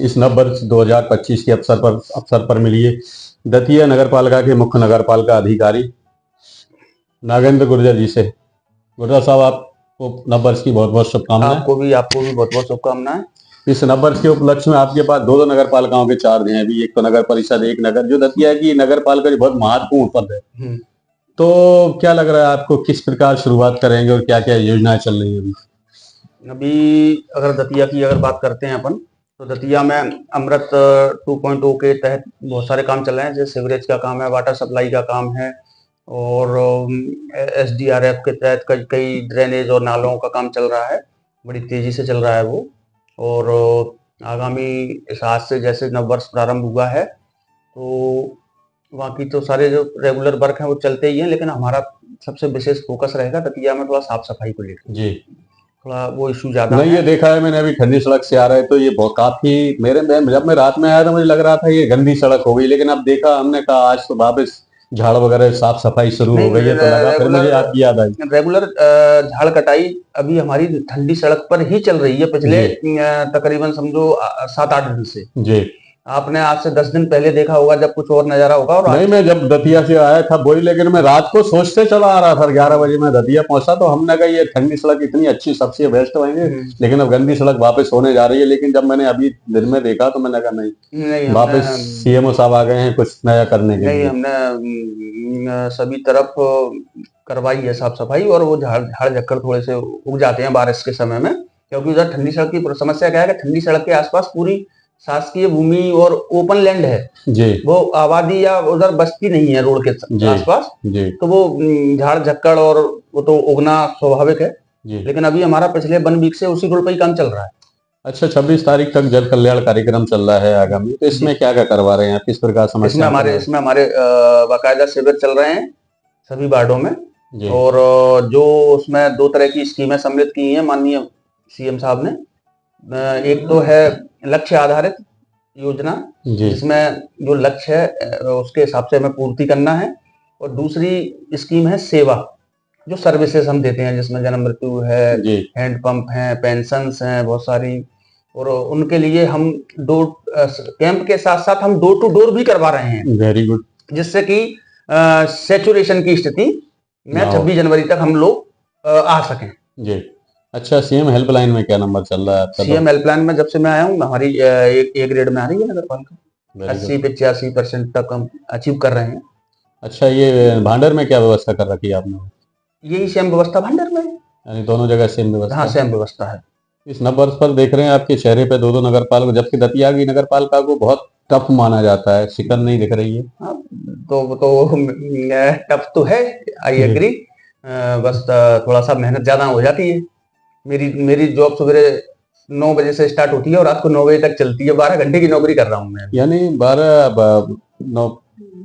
इस नव वर्ष 2025 के अवसर पर मिलिए दतिया नगर पालिका के मुख्य नगर पालिका अधिकारी नागेंद्र गुर्जर जी से। गुर्जर साहब, आपको नव वर्ष की बहुत बहुत शुभकामनाएं। आपको भी बहुत बहुत शुभकामनाएं। इस नव वर्ष के उपलक्ष्य में आपके पास दो नगर पालिकाओं के चार्ज हैं अभी, एक तो नगर परिषद, एक नगर, जो दतिया की नगर पालिका बहुत महत्वपूर्ण पद है। तो क्या लग रहा है आपको, किस प्रकार शुरुआत करेंगे और क्या क्या योजनाएं चल रही है अभी अगर दतिया की बात करते हैं अपन, तो दतिया में अमृत 2.0 के तहत बहुत सारे काम चल रहे हैं। जैसे सीवरेज का काम है, वाटर सप्लाई का काम है, और SDRF के तहत कई ड्रेनेज और नालों का काम चल रहा है, बड़ी तेजी से चल रहा है वो। और आगामी इस आज से जैसे नव वर्ष प्रारंभ हुआ है, तो बाकी तो सारे जो रेगुलर वर्क हैं वो चलते ही हैं, लेकिन हमारा सबसे विशेष फोकस रहेगा दतिया में थोड़ा साफ सफाई को लेकर। जी, थोड़ा वो इशू ज्यादा नहीं, ये देखा है मैंने, अभी ठंडी सड़क से आ रहा है तो ये बहुत काफी जब मैं रात में आया था मुझे लग रहा था ये गंदी सड़क हो गई, लेकिन अब देखा हमने, कहा आज तो वापस झाड़ वगैरह साफ सफाई शुरू हो गई है, तो लगा फिर मुझे आपकी याद आई। रेगुलर झाड़ कटाई अभी हमारी ठंडी सड़क पर ही चल रही है पिछले तकरीबन समझो 7-8 दिन से। जी, आपने आज से 10 दिन पहले देखा होगा जब कुछ और नजारा होगा। और नहीं, मैं जब दतिया से आया था वही, लेकिन मैं रात को सोचते चला आ रहा था, 11 बजे मैं दतिया पहुंचा तो हमने कहा ये ठंडी सड़क इतनी अच्छी, सबसे बेस्ट होंगे, लेकिन अब गंदी सड़क वापस होने जा रही है। लेकिन जब मैंने अभी दिन में देखा तो मैंने कहा नहीं, वापस CMO साहब आ गए हैं कुछ नया करने के लिए। हमने सभी तरफ करवाई है साफ सफाई, और वो झाड़ झक्कड़ थोड़े से उग जाते हैं बारिश के समय में, क्योंकि उधर ठंडी सड़क की समस्या क्या है कि ठंडी सड़क के आसपास पूरी शासकीय भूमि और ओपन लैंड है जी, वो आबादी या उधर बस्ती नहीं है रोड के आसपास जी, तो वो झाड़ झक्कड़ और वो तो उगना स्वाभाविक है जी। लेकिन अभी हमारा पिछले 1 वीक से उसी रोड पर ही काम चल रहा है। अच्छा, 26 तारीख तक जन कल्याण कार्यक्रम चल रहा है आगामी, तो इसमें क्या क्या करवा रहे हैं, किस प्रकार समस्या? इसमें हमारे बाकायदा शिविर चल रहे हैं सभी वार्डों में, और जो उसमें 2 तरह की स्कीमें सम्मिलित की हैं माननीय CM साहब ने। एक तो है लक्ष्य आधारित योजना, जिसमें जो लक्ष्य है उसके हिसाब से हमें पूर्ति करना है, और दूसरी स्कीम है सेवा, जो सर्विसेज हम देते हैं, जिसमें जन्म मृत्यु है, हैंड पंप है, पेंशन्स हैं बहुत सारी, और उनके लिए हम कैंप के साथ साथ हम डोर टू डोर भी करवा रहे हैं। वेरी गुड, जिससे कि सैचुरेशन की स्थिति में 26 जनवरी तक हम लोग आ सकें जी। अच्छा, CM हेल्पलाइन में क्या नंबर चल रहा है आपका? CM हेल्पलाइन में जब से मैं आया हूँ हमारी एक ग्रेड में आ रही है नगर पालिका, 80-85% तक हम अचीव कर रहे हैं। अच्छा, ये भांडर में क्या व्यवस्था कर रखी है आपने? यही सेम व्यवस्था भांडर में, यानी दोनों जगह सेम व्यवस्था? हाँ, सेम व्यवस्था है। इस नव वर्ष पर देख रहे हैं आपके चेहरे पे 2 नगर पालिका, जबकि दतिया की नगर पालिका को बहुत टफ माना जाता है, शिकन नहीं दिख रही है। हाँ, तो टफ तो है, आई एग्री, बस थोड़ा सा मेहनत ज्यादा हो जाती है। मेरी जॉब सवेरे 9 बजे से स्टार्ट होती है और रात को 9 बजे तक चलती है। 12 घंटे की नौकरी कर रहा हूँ मैं। यानी 9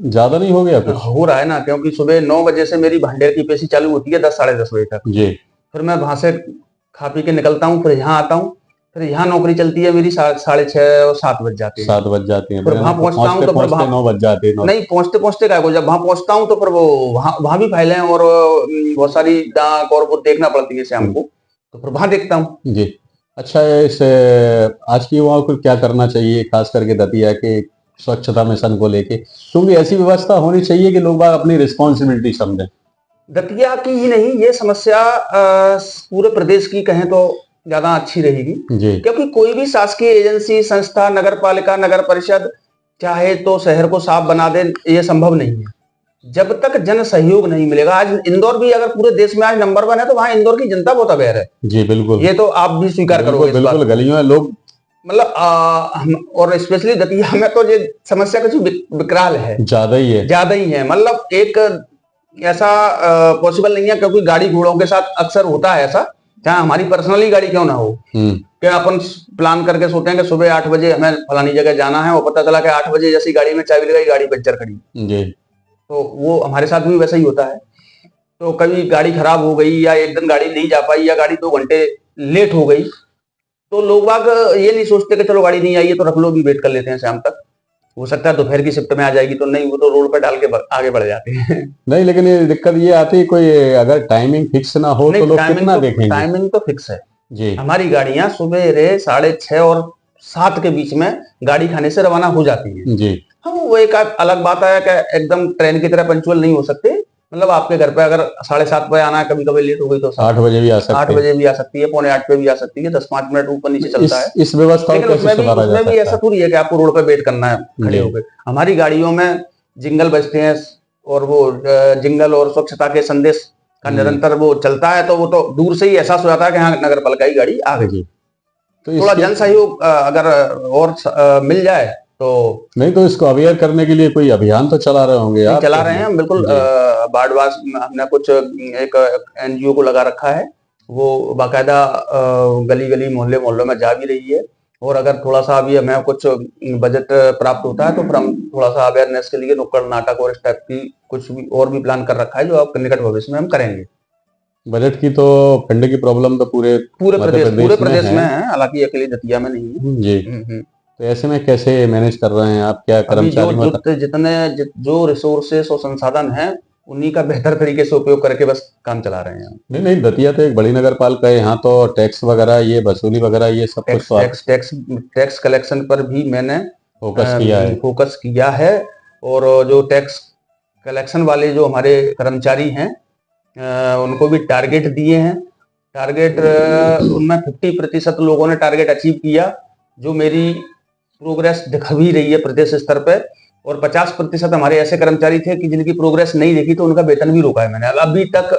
ज्यादा नहीं हो गया? कुछ हो रहा है ना, क्योंकि सुबह 9 बजे से मेरी भांडेर की पेशी चालू होती है 10 साढ़े 10 बजे तक जी। फिर मैं वहां से खा पी के निकलता हूँ, फिर यहाँ आता हूँ, फिर यहाँ नौकरी चलती है मेरी 6:30 और 7 बज जाते हैं। 7 बज जाते हैं, फिर वहां पहुंचता हूँ तो फिर 9 बज जाते हैं। नहीं, पहुंचते क्या, जब वहां पहुंचता हूँ तो फिर वो वहां भी फाइलें और बहुत सारी डाक और वो देखना पड़ती है शाम को, तो फिर वहां देखता हूँ जी। अच्छा, इस आज की युवाओं को क्या करना चाहिए, खास करके दतिया के स्वच्छता मिशन को लेके, क्योंकि ऐसी व्यवस्था होनी चाहिए कि लोग अपनी रिस्पॉन्सिबिलिटी समझें। दतिया की ही नहीं, ये समस्या पूरे प्रदेश की कहें तो ज्यादा अच्छी रहेगी, क्योंकि कोई भी शासकीय एजेंसी, संस्था, नगर पालिका, नगर परिषद चाहे तो शहर को साफ बना दे, ये संभव नहीं है जब तक जन सहयोग नहीं मिलेगा। आज इंदौर भी अगर पूरे देश में आज नंबर 1 है, तो वहां इंदौर की जनता बहुत अवेयर है जी। बिल्कुल, ये तो आप भी स्वीकार करोगे। बिल्कुल, गलियों में लोग मतलब और स्पेशली दतिया में तो ये समस्या कुछ विकराल है, ज्यादा ही है। मतलब एक ऐसा पॉसिबल नहीं है, क्योंकि गाड़ी घोड़ों के साथ अक्सर होता है ऐसा, चाहे हमारी पर्सनली गाड़ी क्यों ना हो, क्या अपन प्लान करके सोचते हैं कि सुबह 8 बजे हमें फलानी जगह जाना है, और पता चला कि 8 बजे जैसी गाड़ी में चाबी लगाई, गाड़ी पंचर खड़ी जी। तो वो हमारे साथ भी वैसा ही होता है। तो कभी गाड़ी खराब हो गई, या एक दिन गाड़ी नहीं जा पाई, या गाड़ी 2 घंटे लेट हो गई, तो लोग बाग ये नहीं सोचते कि चलो गाड़ी नहीं आई है तो रख लो, भी वेट कर लेते हैं शाम तक, हो सकता है दोपहर की शिफ्ट में आ जाएगी, तो नहीं, वो तो रोड पर डाल के आगे बढ़ जाते हैं। नहीं, लेकिन ये दिक्कत ये आती है, कोई अगर टाइमिंग फिक्स ना हो तो लोग कितना देखेंगे? टाइमिंग तो फिक्स है जी। हमारी गाड़ियां सुबह 6:30 और 7 के बीच में गाड़ी खाने से रवाना हो जाती है जी। हाँ, वो एक अलग बात है कि एकदम ट्रेन की तरह पंचुअल नहीं हो सकते, मतलब आपके घर पे अगर 7:30 बजे आना है, कभी कभी लेट हो गई तो 8 बजे भी आ सकती है, 8 बजे भी आ सकती है, 7:45 पे भी आ सकती है, 10-5 मिनट ऊपर नीचे चलता है। इस व्यवस्था लेकिन उसमें भी ऐसा थोड़ी है कि आपको रोड पे वेट करना है खड़े होकर। हमारी गाड़ियों में जिंगल बजते हैं और वो जिंगल और स्वच्छता के संदेश का निरंतर वो चलता है, तो वो तो दूर से ही एहसास हो जाता है कि हाँ नगर पालिका की गाड़ी आ गई। तो थोड़ा जन सहयोग अगर और मिल जाए तो नहीं, तो इसको अवेयर करने के लिए कोई अभियान तो चला रहे होंगे आप? चला रहे हैं बिल्कुल। बाढ़वास हमने कुछ एक एनजीओ को लगा रखा है, वो बाकायदा गली गली मोहल्ले मोहल्लों में जा भी रही है, और अगर थोड़ा सा अभी हमें कुछ बजट प्राप्त होता है तो फिर हम थोड़ा सा अवेयरनेस के लिए नुक्कड़ नाटक और इस टाइप की कुछ भी और भी प्लान कर रखा है, जो आप निकट भविष्य में हम करेंगे। बजट की तो फंड की प्रॉब्लम तो पूरे प्रदेश में है, हालांकि अकेले दतिया में नहीं है जी। तो ऐसे में कैसे मैनेज कर रहे हैं आप? क्या कर्मचारी जितने जो रिसोर्सेस और संसाधन हैं उन्हीं का बेहतर तरीके से उपयोग करके बस काम चला रहे हैं। नहीं, दतिया तो एक बड़ी नगर पालिका है, यहाँ तो टैक्स वगैरह ये वसूली वगैरह ये सब कुछ टैक्स कलेक्शन पर भी मैंने फोकस किया है, और जो टैक्स कलेक्शन वाले जो हमारे कर्मचारी हैं उनको भी टारगेट दिए हैं। टारगेट उनमें 50% लोगों ने टारगेट अचीव किया, जो मेरी प्रोग्रेस दिख भी रही है प्रदेश स्तर पे, और 50% हमारे ऐसे कर्मचारी थे कि जिनकी प्रोग्रेस नहीं देखी, तो उनका वेतन भी रोका है मैंने अभी तक।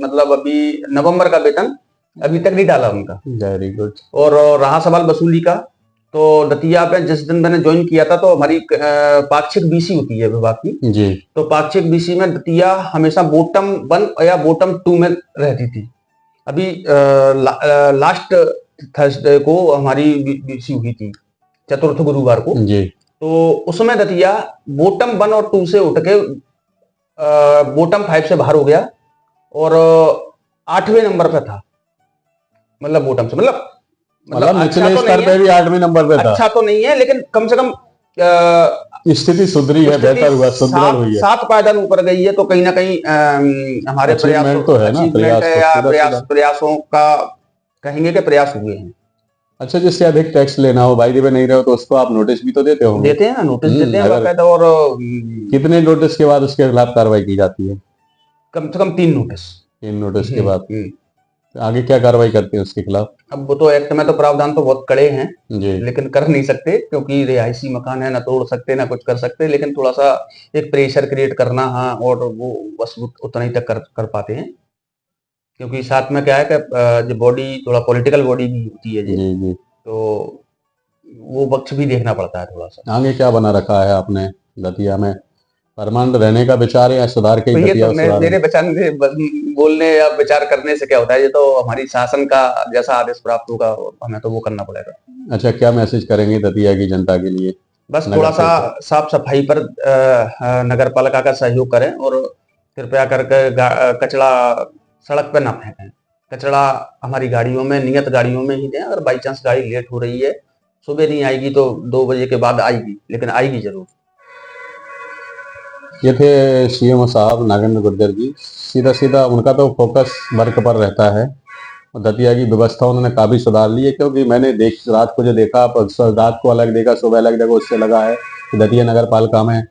मतलब अभी नवंबर का वेतन अभी तक नहीं डाला उनका। Very good. और रहा सवाल वसूली का, तो दतिया पे जिस दिन मैंने ज्वाइन किया था तो हमारी पाक्षिक बीसी होती है विभाग की जी, तो पाक्षिक बीसी में दतिया हमेशा बॉटम 1 या बॉटम 2 में रहती थी। अभी लास्ट थर्सडे को हमारी बीसी हुई थी, चतुर्थ गुरुवार को जी। तो उसमें दतिया बॉटम 1 और 2 से उठ के बॉटम 5 से बाहर हो गया, और 8वें नंबर पे था, मतलब बॉटम से मतलब निचले स्तर पे भी 8वें नंबर पे था। अच्छा तो नहीं है, लेकिन कम से कम स्थिति सुधरी है, बेहतर हुआ, सुधर हुई है, 7 पायदान ऊपर गई है, तो कहीं ना कहीं हमारे प्रयासों तो है ना, प्रयासों का कहेंगे कि प्रयास हुए हैं। अच्छा, जिससे अधिक टैक्स लेना हो, बाई द वे नहीं रहे हो, तो उसको आप नोटिस भी तो देते हो? देते हैं ना, नोटिस देते हैं बाकायदा। और कितने नोटिस के बाद उसके खिलाफ कार्रवाई की जाती है? कम से कम 3 नोटिस। 3 नोटिस के बाद आगे क्या कार्रवाई करते हैं उसके खिलाफ? अब वो तो एक्ट में तो प्रावधान तो बहुत कड़े हैं जी, लेकिन कर नहीं सकते, क्योंकि रिहायशी मकान है, ना तोड़ सकते ना कुछ कर सकते, लेकिन थोड़ा सा एक प्रेशर क्रिएट करना, हाँ, और वो बस उतना ही तक कर पाते हैं, क्योंकि साथ में क्या है कि जो बॉडी थोड़ा पॉलिटिकल बॉडी भी होती है जी जी, तो वो पक्ष भी देखना पड़ता है थोड़ा सा। आगे क्या बना रखा है आपने दतिया में? परमानेंट रहने का विचार या सुधार के? ये तो मेरे बोलने या विचार करने से क्या होता है, ये तो हमारी शासन का जैसा आदेश प्राप्त होगा हमें तो वो करना पड़ेगा। अच्छा, क्या मैसेज करेंगे दतिया की जनता के लिए? बस थोड़ा सा साफ सफाई पर नगर पालिका का सहयोग करें, और कृपया करके कचरा सड़क पर ना फेंकें। कचरा हमारी गाड़ियों में, नियत गाड़ियों में ही दें। अगर बाई चांस गाड़ी लेट हो रही है, सुबह नहीं आएगी तो 2 बजे के बाद आएगी, लेकिन आएगी जरूर। ये थे सीएम साहब नागेंद्र गुर्जर जी। सीधा सीधा उनका तो फोकस वर्क पर रहता है, और दतिया की व्यवस्था उन्होंने काफी सुधार ली है, क्योंकि मैंने रात को जो देखा, रात को अलग देखा, सुबह अलग देखा, उससे लगा है कि दतिया नगर पालिका में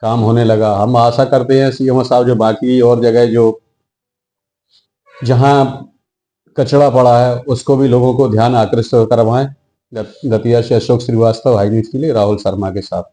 काम होने लगा। हम आशा करते हैं सीएम साहब जो बाकी और जगह जो जहां कचरा पड़ा है उसको भी लोगों को ध्यान आकृष्ट करवाएं। दतिया से अशोक श्रीवास्तव, हाई न्यूज के लिए राहुल शर्मा के साथ।